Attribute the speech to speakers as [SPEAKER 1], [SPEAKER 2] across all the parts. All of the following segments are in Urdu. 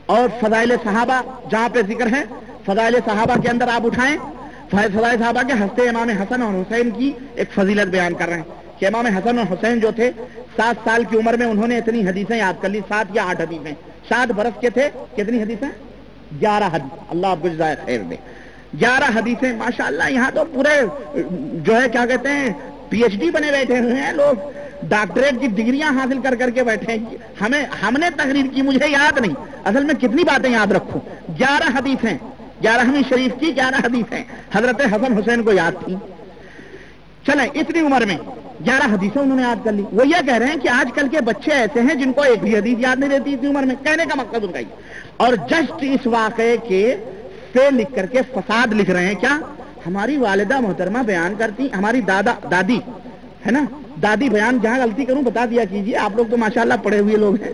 [SPEAKER 1] اور فضائل صحابہ جہاں پہ ذکر ہے، فضائل صحابہ کے اندر آپ اٹھائیں، فضائل صحابہ کے ہنستے امام حسن اور حسین کی ایک فضیلت بیان کر رہے ہیں کہ امام حسن اور حسین جو تھے 7 سال کی عمر میں انہوں نے اتنی حدیثیں یاد کر لی، 7 یا 8 حدیثیں، 7 برس کے تھے، کتنی حدیثیں؟ 11 حدیث، اللہ آپ کو جزائے خیر دے، 11 حدیثیں ماشاءاللہ۔ یہاں تو پورے جو ہے کیا کہتے ہیں پی ایچ ڈی بنے بیٹھے ہوئے ہیں لوگ، ڈاکٹریٹ کی ڈگریاں حاصل کر کر کے بیٹھے ہیں۔ ہم نے تقریر کی، مجھے یاد نہیں اصل میں کتنی باتیں یاد رکھوں، 11 حدیثیں، 11ویں شریف کی 11 حدیثیں حضرت حسن حسین کو یاد تھی۔ چلیں اتنی عمر میں 11 حدیثیں انہوں نے یاد کر لی۔ وہ یہ کہہ رہے ہیں کہ آج کل کے بچے ایسے ہیں جن کو ایک بھی حدیث یاد نہیں رہتی اتنی عمر میں، کہنے کا مقصد ان کا یہ، اور جسٹ اس واقعے کے سے لکھ کر کے فساد لکھ رہے ہیں۔ کیا؟ ہماری والدہ محترمہ بیان کرتی، ہماری دادی ہے نا، دادی بیان، جہاں غلطی کروں بتا دیا کیجیے، آپ لوگ تو ماشاءاللہ پڑھے ہوئے لوگ ہیں،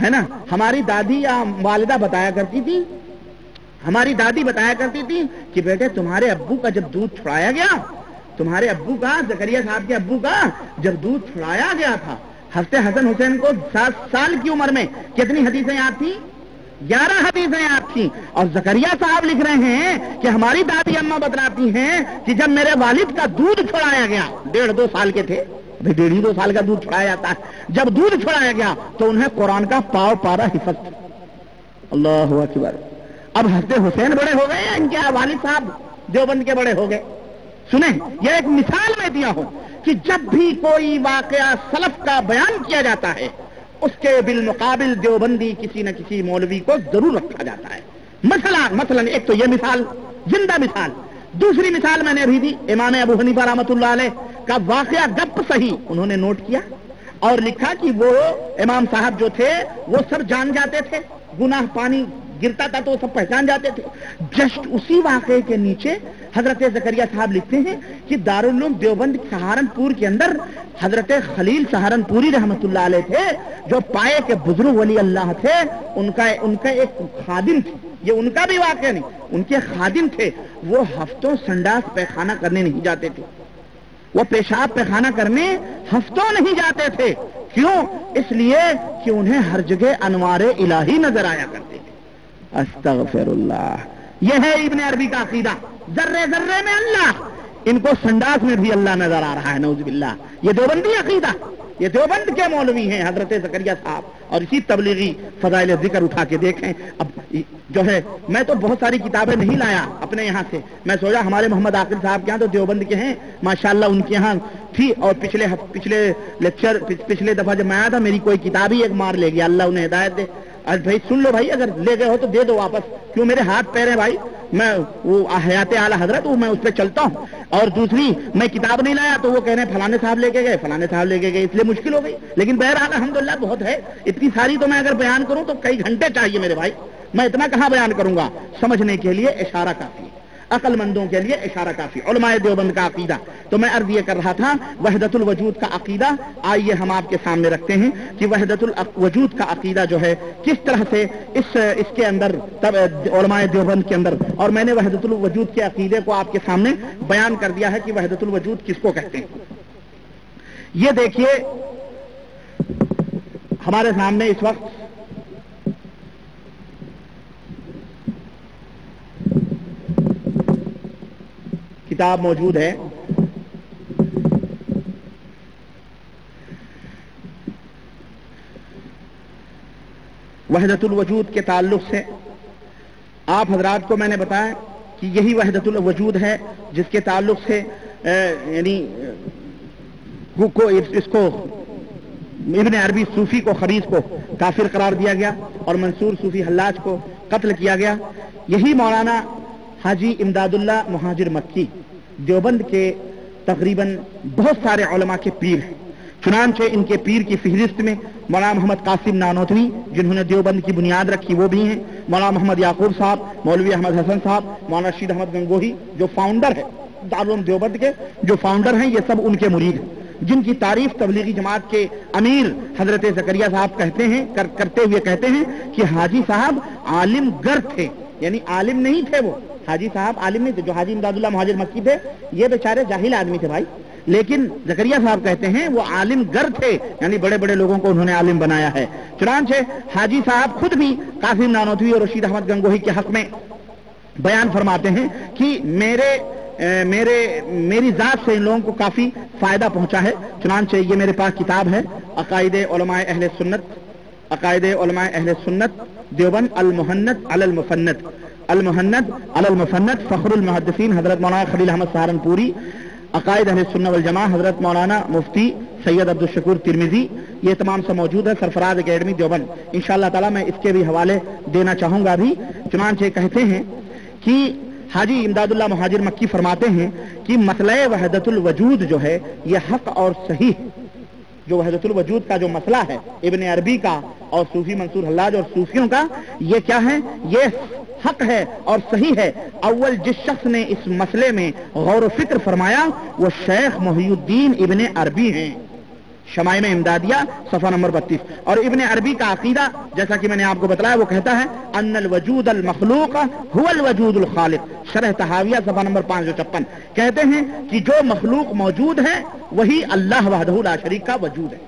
[SPEAKER 1] ہے نا، ہماری دادی یا والدہ بتایا کرتی تھی، ہماری دادی بتایا کرتی تھی کہ بیٹے تمہارے ابو کا جب دودھ چھڑایا گیا، تمہارے ابو کا، زکریا صاحب کے ابو کا جب دودھ چھڑایا گیا تھا، حضرت حسن حسین کو 7 سال کی عمر میں کتنی حدیثیں یاد تھیں؟ 11 حدیثیں یاد تھیں۔ اور زکریا صاحب لکھ رہے ہیں کہ ہماری دادی اماں بتلاتی ہیں کہ جب میرے والد کا دودھ چھڑایا گیا، 1.5-2 سال کے تھے، 1.5-2 سال کا دودھ چھڑایا جاتا ہے، جب دودھ چھڑایا گیا تو انہیں قرآن کا پاؤ پارا حفظ تھا۔ اللہ اکبر۔ اب حضرت حسین بڑے ہو گئے ہیں، ان کے والد صاحب دیوبند کے بڑے ہو گئے۔ سنیں، یہ ایک مثال میں دیا ہوں کہ جب بھی کوئی واقعہ سلف کا بیان کیا جاتا ہے اس کے بالمقابل دیوبندی کسی نہ کسی مولوی کو ضرور رکھا جاتا ہے۔ مثلا ایک تو یہ مثال، زندہ مثال۔ دوسری مثال میں نے ابھی دی، امام ابو حنیفہ رحمۃ اللہ علیہ کا واقعہ گپ صحیح انہوں نے نوٹ کیا اور لکھا کہ وہ امام صاحب جو تھے وہ سب جان جاتے تھے، گناہ پانی گرتا تھا تو وہ سب پہچان جاتے تھے۔ جسٹ اسی واقعے کے نیچے حضرت زکریا صاحب لکھتے ہیں کہ دارالعلوم دیوبند سہارنپور کے اندر حضرت خلیل سہارنپوری رحمت اللہ علیہ تھے، جو پائے کے بزرگ ولی اللہ تھے، ان کا ایک خادم تھے، یہ ان کا بھی واقعہ نہیں، ان کے خادم تھے، وہ ہفتوں سنڈاس پیخانہ کرنے نہیں جاتے تھے، وہ پیشاب پیخانہ کرنے ہفتوں نہیں جاتے تھے۔ کیوں؟ اس لیے کہ انہیں ہر جگہ انوار الہی نظر آیا کرتے تھے۔ استغفر اللہ، یہ ہے ابن عربی کا عقیدہ، ذرے ذرے میں اللہ، ان کو سنڈاس میں بھی اللہ نظر آ رہا ہے، نعوذ باللہ۔ یہ دیوبندی عقیدہ، یہ دیوبند کے مولوی ہیں حضرت زکریا صاحب، اور اسی تبلیغی فضائل ذکر اٹھا کے دیکھیں۔ اب جو ہے میں تو بہت ساری کتابیں نہیں لایا اپنے یہاں سے، میں سوچا ہمارے محمد عاقل صاحب کے یہاں تو دیوبند کے ہیں ماشاءاللہ، ان کے یہاں تھی، اور پچھلے دفعہ جب میں آیا تھا میری کوئی کتاب ہی ایک مار لے گیا، اللہ انہیں ہدایت دے۔ آج بھائی سن لو بھائی، اگر لے گئے ہو تو دے دو واپس، کیوں میرے ہاتھ پیر ہیں بھائی، میں وہ حیات اعلی حضرت ہوں، میں اس پہ چلتا ہوں۔ اور دوسری میں کتاب نہیں لایا تو وہ کہہ رہے ہیں فلانے صاحب لے کے گئے، فلانے صاحب لے کے گئے، اس لیے مشکل ہو گئی۔ لیکن بہرحال الحمدللہ بہت ہے، اتنی ساری تو میں اگر بیان کروں تو کئی گھنٹے چاہیے میرے بھائی، میں اتنا کہاں بیان کروں گا۔ سمجھنے کے لیے اشارہ کافی، عقل مندوں کے لیے اشارہ کافی۔ علماء دیوبند کا عقیدہ تو میں عرض یہ کر رہا تھا، وحدت الوجود کا عقیدہ آئیے ہم آپ کے سامنے رکھتے ہیں کہ وحدت الوجود کا عقیدہ جو ہے کس طرح سے اس کے اندر علماء دیوبند کے اندر، اور میں نے وحدت الوجود کے عقیدے کو آپ کے سامنے بیان کر دیا ہے کہ وحدت الوجود کس کو کہتے ہیں۔ یہ دیکھیے ہمارے سامنے اس وقت کتاب موجود ہے، وحدت الوجود کے تعلق سے آپ حضرات کو میں نے بتایا کہ یہی وحدت الوجود ہے جس کے تعلق سے یعنی اس کو ابن عربی صوفی کو خریز کو کافر قرار دیا گیا اور منصور صوفی حلاج کو قتل کیا گیا۔ یہی مولانا حاجی امداد اللہ مہاجر مکی دیوبند کے تقریباً بہت سارے علماء کے پیر ہیں، چنانچہ ان کے پیر کی فہرست میں مولانا محمد قاسم نانوتوی جنہوں نے دیوبند کی بنیاد رکھی وہ بھی ہیں، مولانا محمد یعقوب صاحب، مولوی احمد حسن صاحب، مولانا رشید احمد گنگوہی جو فاؤنڈر ہے دارالعلوم دیوبند کے، جو فاؤنڈر ہیں، یہ سب ان کے مرید ہیں، جن کی تعریف تبلیغی جماعت کے امیر حضرت زکریا صاحب کہتے ہیں کرتے ہوئے کہتے ہیں کہ حاجی صاحب عالم گر تھے، یعنی عالم نہیں تھے وہ، حاجی صاحب عالم نہیں تھے، جو حاجی امداد اللہ مہاجر مکی تھے یہ بیچارے جاہل آدمی تھے بھائی، لیکن زکریا صاحب کہتے ہیں وہ عالم گر تھے، یعنی بڑے بڑے لوگوں کو انہوں نے عالم بنایا ہے۔ چنانچہ حاجی صاحب خود بھی قاسم نانوتوی اور رشید احمد گنگوہی کے حق میں بیان فرماتے ہیں کہ میری ذات سے ان لوگوں کو کافی فائدہ پہنچا ہے۔ چنانچہ یہ میرے پاس کتاب ہے عقائد علماء اہل سنت دیوبند، المہند علی المفند فخر المحدثین حضرت مولانا خلیل احمد سہارنپوری، عقائد اہل سنت والجماعہ حضرت مولانا مفتی سید عبدالشکور ترمذی، یہ تمام سے موجود ہے سرفراز اکیڈمی دیوبند۔ انشاءاللہ تعالی میں اس کے بھی حوالے دینا چاہوں گا بھی۔ چنانچہ کہتے ہیں کہ حاجی امداد اللہ مہاجر مکی فرماتے ہیں کہ مسئلہ وحدت الوجود جو ہے یہ حق اور صحیح، جو وحدت الوجود کا جو مسئلہ ہے ابن عربی کا اور صوفی منصور حلاج اور صوفیوں کا، یہ کیا ہے؟ یہ حق ہے اور صحیح ہے۔ اول جس شخص نے اس مسئلے میں غور و فکر فرمایا وہ شیخ محی الدین ابن عربی ہیں، شمائم امدادیہ صفحہ نمبر 32۔ اور ابن عربی کا عقیدہ جیسا کہ میں نے آپ کو بتلایا وہ کہتا ہے ان الوجود المخلوق هو الوجود الخالق، شرح طحاویہ صفحہ نمبر 556۔ کہتے ہیں کہ جو مخلوق موجود ہے وہی اللہ وحدہ لا شریک کا وجود ہے۔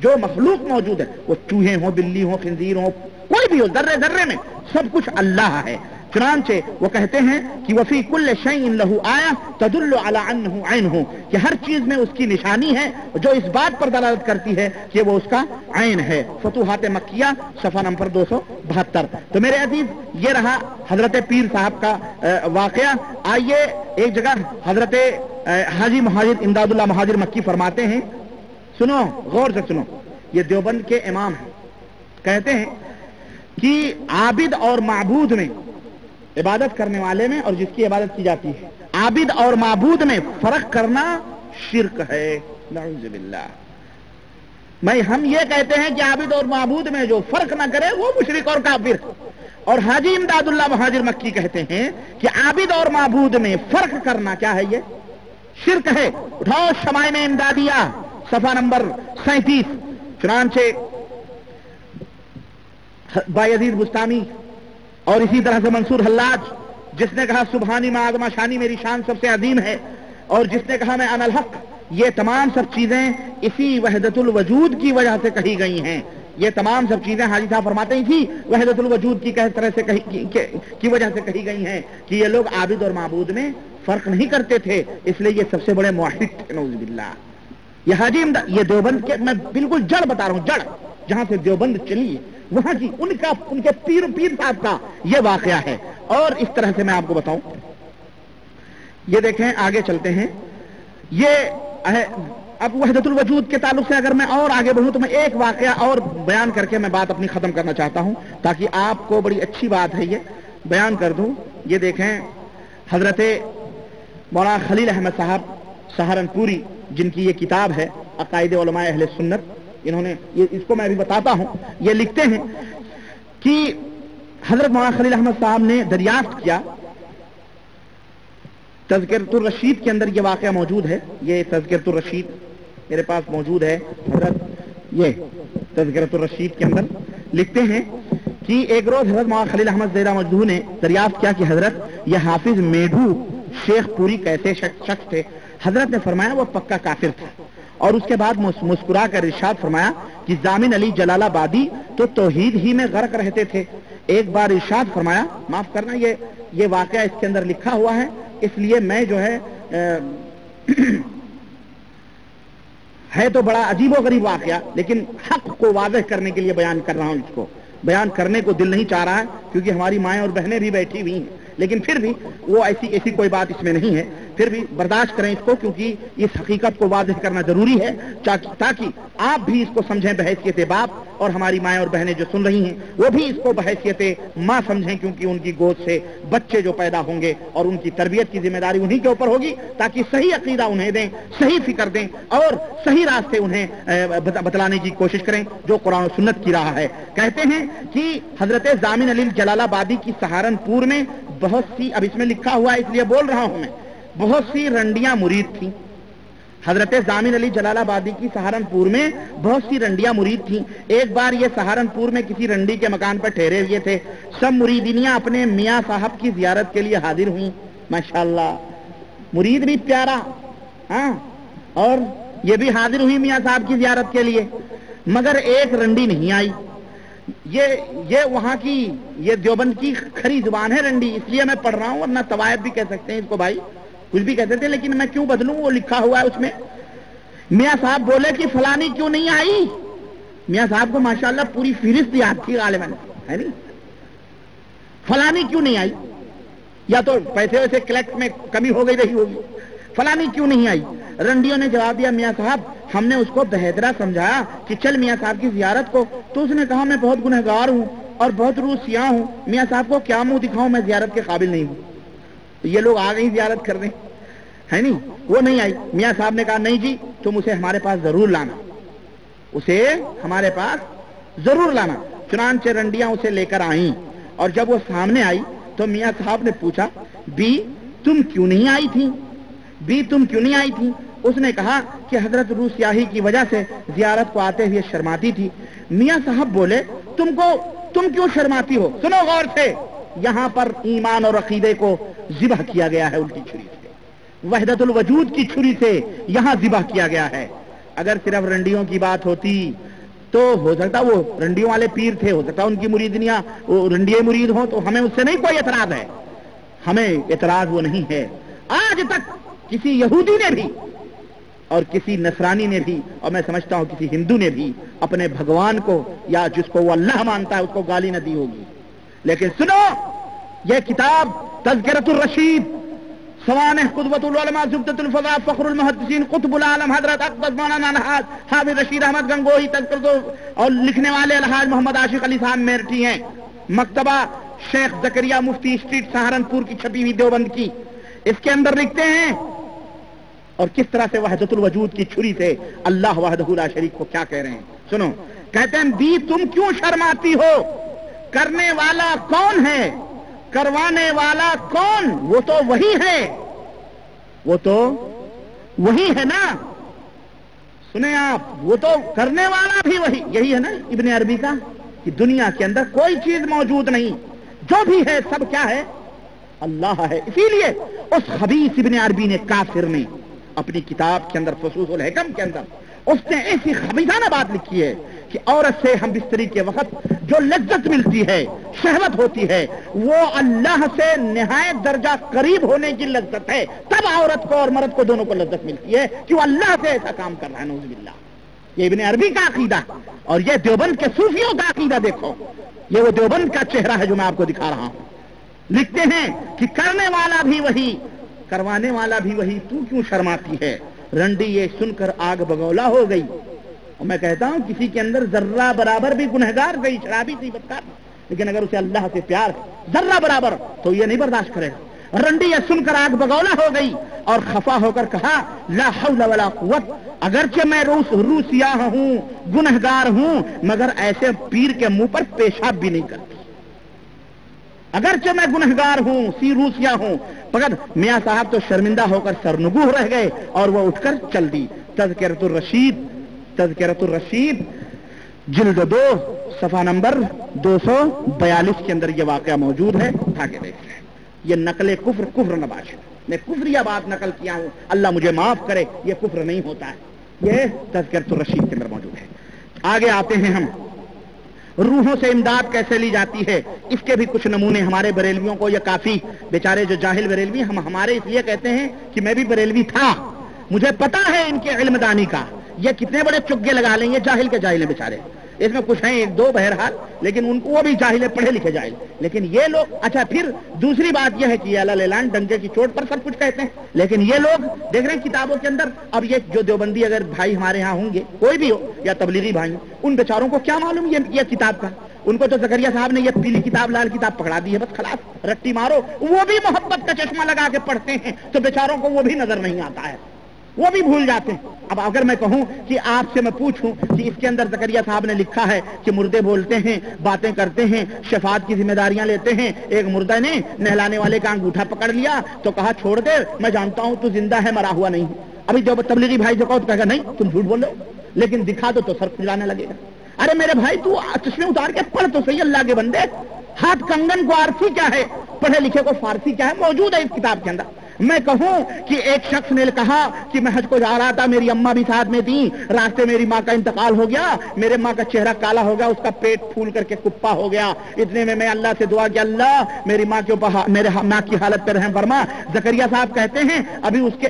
[SPEAKER 1] جو مخلوق موجود ہے، وہ چوہے ہوں، بلی ہوں، خنزیر ہوں، کوئی بھی ہو، ذرے ذرے میں سب کچھ اللہ ہے۔ چنانچہ وہ کہتے ہیں کہ وفی کل شیء لہ آیہ تدل علی انہ عینہ، کہ ہر چیز میں اس کی نشانی ہے جو اس بات پر دلالت کرتی ہے کہ وہ اس کا عین ہے۔ فتوحات مکیہ صفحہ نمبر 272۔ تو میرے عزیز یہ رہا حضرت پیر صاحب کا واقعہ۔ آئیے ایک جگہ حضرت حاجی مہاجر امداد اللہ مہاجر مکی فرماتے ہیں، سنو غور سے سنو، یہ دیوبند کے امام ہیں، کہتے ہیں کہ عابد اور معبود میں، عبادت کرنے والے میں اور جس کی عبادت کی جاتی ہے، عابد اور معبود میں فرق کرنا شرک ہے، نعوذ باللہ۔ ہم یہ کہتے ہیں کہ عابد اور معبود میں جو فرق نہ کرے وہ مشرک اور کافر، اور حاجی امداد اللہ مہاجر مکی کہتے ہیں کہ عابد اور معبود میں فرق کرنا کیا ہے؟ یہ شرک ہے۔ اٹھاؤ شمائم امدادیہ صفحہ نمبر 37۔ چنانچہ بایزید بستامی اور اسی طرح سے منصور حلاج، جس نے کہا سبحانی ما اعظم شانی، میری شان سب سے عظیم ہے، اور جس نے کہا میں انا الحق، یہ تمام سب چیزیں اسی وحدت الوجود کی وجہ سے کہی گئی ہیں۔ یہ تمام سب چیزیں حاجی صاحب فرماتے ہیں کہ وحدت الوجود کی کس طرح سے کی وجہ سے کہی گئی ہیں کہ یہ لوگ عابد اور معبود میں فرق نہیں کرتے تھے، اس لیے یہ سب سے بڑے موحد تھے، نعوذ باللہ۔ یہ حاجی یہ دیوبند کے، میں بالکل جڑ بتا رہا ہوں، جڑ جہاں سے دیوبند چلی وہاں کی ان کے پیر صاحب کا یہ واقعہ ہے۔ اور اس طرح سے میں آپ کو بتاؤں، یہ دیکھیں آگے چلتے ہیں، یہ اب وحدت الوجود کے تعلق سے اگر میں اور آگے بڑھوں تو میں ایک واقعہ اور بیان کر کے میں بات اپنی ختم کرنا چاہتا ہوں تاکہ آپ کو بڑی اچھی بات ہے یہ بیان کر دوں۔ یہ دیکھیں حضرت مولانا خلیل احمد صاحب سہارنپوری، جن کی یہ کتاب ہے عقائد علماء اہل سنت، انہوں نے اس کو میں بھی بتاتا ہوں، یہ لکھتے ہیں کہ حضرت مولانا خلیل احمد صاحب نے دریافت کیا، تذکرۃ الرشید کے اندر یہ واقعہ موجود ہے، یہ تذکرۃ الرشید میرے پاس موجود ہے حضرت، یہ تذکرۃ الرشید کے اندر لکھتے ہیں کہ ایک روز حضرت مولانا خلیل احمد زیرہ مجدو نے دریافت کیا کہ حضرت یہ حافظ میڈھو شیخ پوری کیسے شخص تھے؟ حضرت نے فرمایا وہ پکا کافر تھا، اور اس کے بعد مسکرا کر ارشاد فرمایا کہ ضامن علی جلال آبادی تو توحید ہی میں غرق رہتے تھے۔ ایک بار ارشاد فرمایا، معاف کرنا یہ واقعہ اس کے اندر لکھا ہوا ہے، اس لیے میں جو ہے تو بڑا عجیب و غریب واقعہ، لیکن حق کو واضح کرنے کے لیے بیان کر رہا ہوں، اس کو بیان کرنے کو دل نہیں چاہ رہا ہے کیونکہ ہماری مائیں اور بہنیں بھی بیٹھی ہوئی ہیں، لیکن پھر بھی وہ ایسی کوئی بات اس میں نہیں ہے، پھر بھی برداشت کریں اس کو، کیونکہ اس حقیقت کو واضح کرنا ضروری ہے تاکہ آپ بھی اس کو سمجھیں بحیثیت باپ، اور ہماری مائیں اور بہنیں جو سن رہی ہیں وہ بھی اس کو بحیثیت ماں سمجھیں، کیونکہ ان کی گود سے بچے جو پیدا ہوں گے اور ان کی تربیت کی ذمہ داری انہی کے اوپر ہوگی، تاکہ صحیح عقیدہ انہیں دیں، صحیح فکر دیں اور صحیح راستے انہیں بتلانے کی کوشش کریں جو قرآن و سنت کی راہ ہے۔ کہتے ہیں کہ حضرت ضامن علی جلال آبادی کی سہارنپور میں بہت سی، اب اس میں لکھا ہوا ہے اس لیے بول رہا ہوں میں، بہت سی رنڈیاں مرید تھیں۔ حضرت ضامن علی جلال آبادی کی سہارنپور میں بہت سی رنڈیاں مرید تھیں۔ ایک بار یہ سہارنپور میں کسی رنڈی کے مکان پر ٹھہرے ہوئے تھے، سب مریدینیاں اپنے میاں صاحب کی زیارت کے لیے حاضر ہوئیں۔ ماشاءاللہ، مرید بھی پیارا، ہاں، اور یہ بھی حاضر ہوئی میاں صاحب کی زیارت کے لیے، مگر ایک رنڈی نہیں آئی۔ یہ وہاں کی، یہ دیوبند کی کھری زبان ہے رنڈی، اس لیے میں پڑھ رہا ہوں، ورنہ طوائف بھی کہہ سکتے ہیں اس کو بھائی، کچھ بھی کہتے تھے، لیکن میں کیوں بدلوں، وہ لکھا ہوا ہے اس میں۔ میاں صاحب بولے کہ فلانی کیوں نہیں آئی؟ میاں صاحب کو ماشاءاللہ پوری فہرست یاد تھی غالباً، ہے نہیں، فلانی کیوں نہیں آئی، یا تو پیسے ویسے کلیکٹ میں کمی ہو گئی رہی ہوگی، فلانی کیوں نہیں آئی؟ رنڈیوں نے جواب دیا میاں صاحب ہم نے اس کو بہترا سمجھایا کہ چل میاں صاحب کی زیارت کو، تو اس نے کہا میں بہت گنہگار ہوں اور بہت روح سیاہ ہوں، میاں صاحب کو کیا منہ دکھاؤں، میں زیارت کے قابل نہیں ہوں۔ یہ لوگ آ گئی زیارت کرنے، ہے نہیں، وہ نہیں آئی۔ میاں صاحب نے کہا نہیں جی تم اسے ہمارے پاس ضرور لانا، اسے ہمارے پاس ضرور لانا۔ چنانچہ رنڈیاں اسے لے کر آئیں، اور جب وہ سامنے آئی تو میاں صاحب نے پوچھا بی تم کیوں نہیں آئی تھی، بی تم کیوں نہیں آئی تھی؟ اس نے کہا کہ حضرت روح سیاہی کی وجہ سے زیارت کو آتے ہوئے شرماتی تھی۔ میاں صاحب بولے تم کیوں شرماتی ہو؟ سنو غور سے، یہاں پر ایمان اور عقیدے کو ذبح کیا گیا ہے الٹی چھری سے، وحدت الوجود کی چھری سے یہاں ذبح کیا گیا ہے۔ اگر صرف رنڈیوں کی بات ہوتی تو ہو سکتا وہ رنڈیوں والے پیر تھے، ہو سکتا ان کی مریدنیاں رنڈیے مرید ہوں، تو ہمیں اس سے نہیں کوئی اعتراض ہے، ہمیں اعتراض وہ نہیں ہے۔ آج تک کسی یہودی نے بھی اور کسی نصرانی نے بھی، اور میں سمجھتا ہوں کسی ہندو نے بھی، اپنے بھگوان کو یا جس کو وہ اللہ مانتا ہے اس کو گالی نہ دی ہوگی۔ لیکن سنو، یہ کتاب تذکرۃ الرشید، سوانح قدوۃ العلماء، زبدۃ الفضاء، فخر المحدثین، قطب العالم حضرت اقدس مولانا الحاج حافظ رشید احمد گنگوہی تذکرۃ، اور لکھنے والے الحاج محمد عاشق علی صاحب میرٹھی ہیں، مکتبہ شیخ زکریا مفتی اسٹریٹ سہارنپور کی چھپی ہوئی دیوبند کی۔ اس کے اندر لکھتے ہیں، اور کس طرح سے وحدت الوجود کی چھری سے اللہ وحدہ لا شریک کو کیا کہہ رہے ہیں، سنو۔ کہتے ہیں بی تم کیوں شرماتی ہو، کرنے والا کون ہے، کروانے والا کون؟ وہ تو وہی ہے، وہ تو وہی ہے نا، سنیں آپ، وہ تو کرنے والا بھی وہی، یہی ہے نا ابن عربی کا کہ دنیا کے اندر کوئی چیز موجود نہیں، جو بھی ہے سب کیا ہے، اللہ ہے۔ اسی لیے اس خبیث ابن عربی نے، کافر نے، اپنی کتاب کے اندر فصوص الحکم کے اندر اس نے ایسی خبیثانہ بات لکھی ہے کہ عورت سے ہم بستری کے وقت جو لذت ملتی ہے، شہوت ہوتی ہے، وہ اللہ سے نہایت درجہ قریب ہونے کی لذت ہے، تب عورت کو اور مرد کو دونوں کو لذت ملتی ہے کہ وہ اللہ سے ایسا کام کر رہا ہے، نعوذ باللہ۔ یہ ابن عربی کا عقیدہ، اور یہ دیوبند کے صوفیوں کا عقیدہ دیکھو، یہ وہ دیوبند کا چہرہ ہے جو میں آپ کو دکھا رہا ہوں۔ لکھتے ہیں کہ کرنے والا بھی وہی، کروانے والا بھی وہی، تو کیوں شرماتی ہے؟ رنڈی یہ سن کر آگ بگولا ہو گئی، اور میں کہتا ہوں کسی کے اندر ذرہ برابر بھی گنہگار گئی، شرابی تھی، بدکار، لیکن اگر اسے اللہ سے پیار ہے ذرہ برابر تو یہ نہیں برداشت کرے گا۔ رنڈی یہ سن کر آگ بگولا ہو گئی اور خفا ہو کر کہا لا حول ولا قوت، اگرچہ میں روح سیاہ ہوں، گنہگار ہوں، مگر ایسے پیر کے منہ پر پیشاب بھی نہیں کرتی، اگرچہ میں گنہگار ہوں، روسیا ہوں، مگر میاں صاحب تو شرمندہ ہو کر سرنگوہ رہ گئے اور وہ اٹھ کر چل دی۔ تذکرۃ الرشید جلد 2 صفحہ نمبر 242 کے اندر یہ واقعہ موجود ہے، اٹھا کے دیکھ لیں۔ یہ نقل کفر نباش، میں کفریہ بات نقل کیا ہوں، اللہ مجھے معاف کرے، یہ کفر نہیں ہوتا ہے، یہ تذکرۃ الرشید کے اندر موجود ہے۔ آگے آتے ہیں ہم، روحوں سے امداد کیسے لی جاتی ہے، اس کے بھی کچھ نمونے ہمارے بریلویوں کو یہ کافی، بیچارے جو جاہل بریلوی، ہم ہمارے اس لیے کہتے ہیں کہ میں بھی بریلوی تھا، مجھے پتا ہے ان کے علم دانی کا، یہ کتنے بڑے چگے لگا لیں گے، جاہل کے جاہل ہیں بیچارے، اس میں کچھ ہیں ایک دو بہرحال، لیکن ان کو وہ بھی جاہل ہے، پڑھے لکھے جاہل، لیکن یہ لوگ، اچھا پھر دوسری بات یہ ہے کہ اللہ لیلان ڈنکے کی چوٹ پر سب کچھ کہتے ہیں، لیکن یہ لوگ دیکھ رہے ہیں کتابوں کے اندر، اب یہ جو دیوبندی اگر بھائی ہمارے ہاں ہوں گے، کوئی بھی ہو یا تبلیغی بھائی، ان بیچاروں کو کیا معلوم یہ کتاب کا، ان کو تو زکریا صاحب نے یہ پیلی کتاب لال کتاب پکڑا دی ہے، بس خلاص رٹی مارو، وہ بھی محبت کا چشمہ لگا کے پڑھتے ہیں تو بیچاروں کو وہ بھی نظر نہیں آتا ہے، وہ بھی بھول جاتے ہیں۔ اب اگر میں کہوں کہ آپ سے میں پوچھوں کہ اس کے اندر زکریا صاحب نے لکھا ہے کہ مردے بولتے ہیں، باتیں کرتے ہیں، شفاعت کی ذمہ داریاں لیتے ہیں، ایک مردہ نے نہلانے والے کا انگوٹھا پکڑ لیا تو کہا چھوڑ دے، میں جانتا ہوں تو زندہ ہے، مرا ہوا نہیں۔ ابھی جو تبلیغی بھائی جو کہو تو کہے گا نہیں تم جھوٹ بول رہے ہو، لیکن دکھا دو تو سر کھلانے لگے گا۔ ارے میرے بھائی تو چشمے اتار کے پڑھ تو صحیح، اللہ کے بندے، ہاتھ کنگن کو آرسی کیا ہے، پڑھے لکھے کو فارسی کیا ہے، موجود ہے اس کتاب کے اندر۔ میں کہوں کہ ایک شخص نے کہا کہ میں حج کو جا رہا تھا، میری اماں بھی ساتھ میں تھی، راستے میری ماں کا انتقال ہو گیا، میرے ماں کا چہرہ کالا ہو گیا، اس کا پیٹ پھول کر کے کپا ہو گیا، اتنے میں اللہ سے دعا کہ اللہ میری ماں کے اوپر، میرے ماں کی حالت پر رحم فرما۔ زکریا صاحب کہتے ہیں ابھی اس کے